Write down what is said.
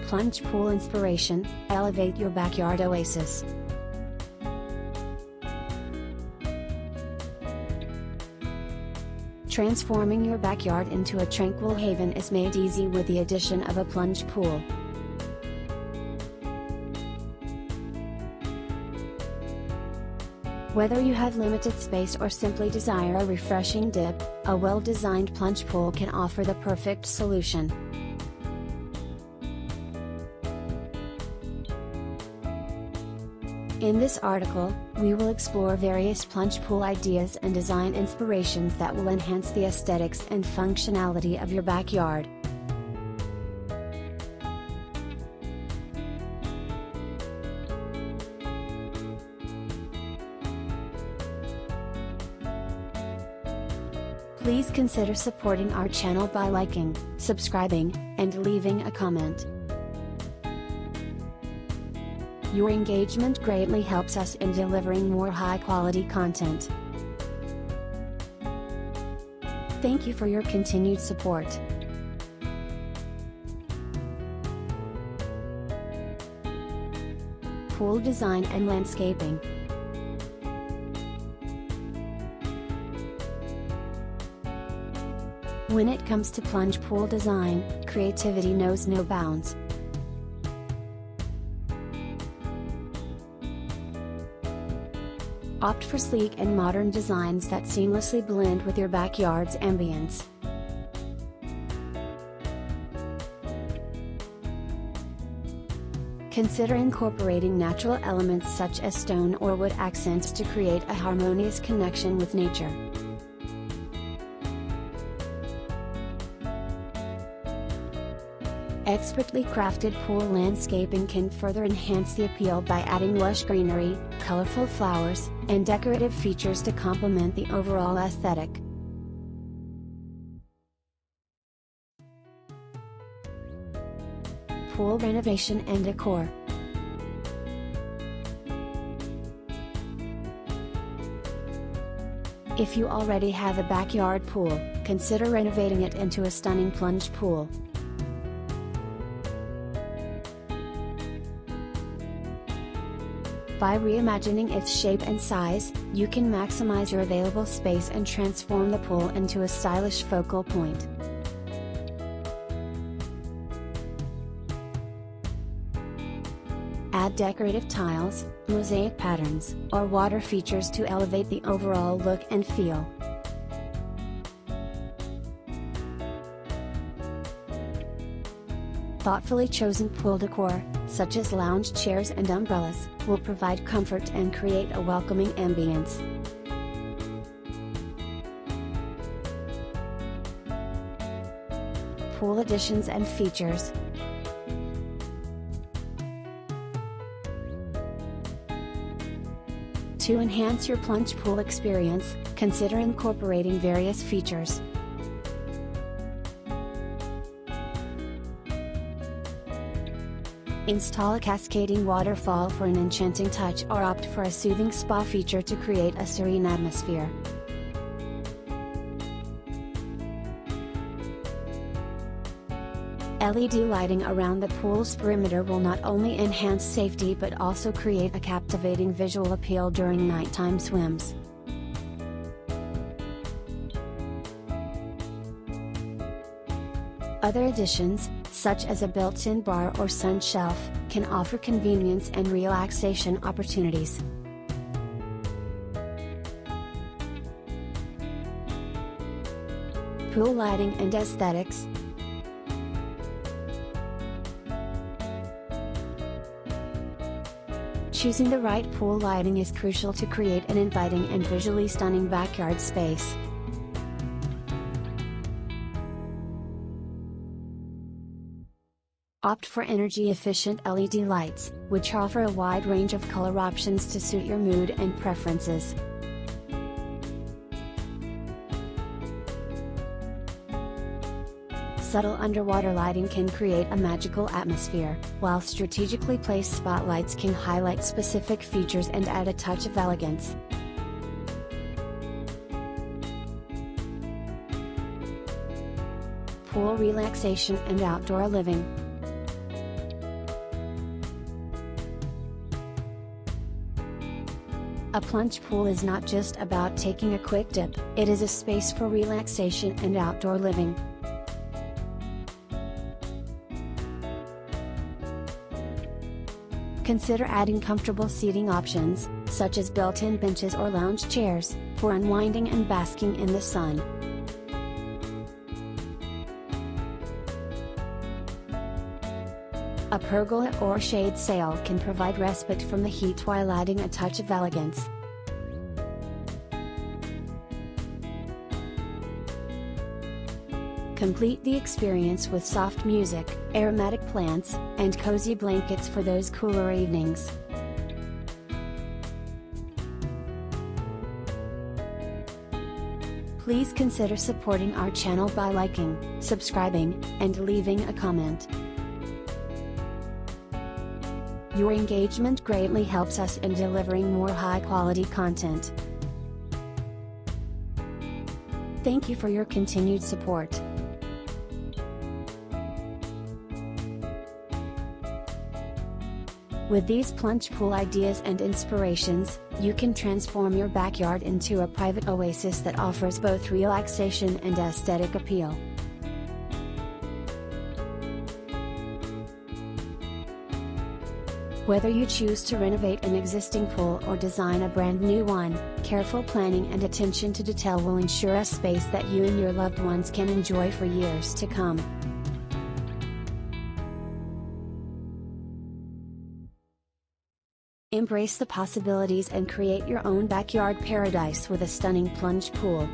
plunge pool inspiration, elevate your backyard oasis. Transforming your backyard into a tranquil haven is made easy with the addition of a plunge pool. Whether you have limited space or simply desire a refreshing dip, a well-designed plunge pool can offer the perfect solution. In this article, we will explore various plunge pool ideas and design inspirations that will enhance the aesthetics and functionality of your backyard. Please consider supporting our channel by liking, subscribing, and leaving a comment. Your engagement greatly helps us in delivering more high-quality content. Thank you for your continued support. Pool design and landscaping. When it comes to plunge pool design, creativity knows no bounds. Opt for sleek and modern designs that seamlessly blend with your backyard's ambience. Consider incorporating natural elements such as stone or wood accents to create a harmonious connection with nature. Expertly crafted pool landscaping can further enhance the appeal by adding lush greenery, colorful flowers, and decorative features to complement the overall aesthetic. Pool renovation and decor. If you already have a backyard pool, consider renovating it into a stunning plunge pool. By reimagining its shape and size, you can maximize your available space and transform the pool into a stylish focal point. Add decorative tiles, mosaic patterns, or water features to elevate the overall look and feel. Thoughtfully chosen pool decor, such as lounge chairs and umbrellas, will provide comfort and create a welcoming ambience. Pool additions and features. To enhance your plunge pool experience, consider incorporating various features. Install a cascading waterfall for an enchanting touch or opt for a soothing spa feature to create a serene atmosphere. LED lighting around the pool's perimeter will not only enhance safety but also create a captivating visual appeal during nighttime swims. Other additions, such as a built-in bar or sun shelf, can offer convenience and relaxation opportunities. Pool lighting and aesthetics. Choosing the right pool lighting is crucial to create an inviting and visually stunning backyard space. Opt for energy-efficient LED lights, which offer a wide range of color options to suit your mood and preferences. Subtle underwater lighting can create a magical atmosphere, while strategically placed spotlights can highlight specific features and add a touch of elegance. Pool relaxation and outdoor living. A plunge pool is not just about taking a quick dip, it is a space for relaxation and outdoor living. Consider adding comfortable seating options, such as built-in benches or lounge chairs, for unwinding and basking in the sun. A pergola or shade sail can provide respite from the heat while adding a touch of elegance. Complete the experience with soft music, aromatic plants, and cozy blankets for those cooler evenings. Please consider supporting our channel by liking, subscribing, and leaving a comment. Your engagement greatly helps us in delivering more high-quality content. Thank you for your continued support. With these plunge pool ideas and inspirations, you can transform your backyard into a private oasis that offers both relaxation and aesthetic appeal. Whether you choose to renovate an existing pool or design a brand new one, careful planning and attention to detail will ensure a space that you and your loved ones can enjoy for years to come. Embrace the possibilities and create your own backyard paradise with a stunning plunge pool.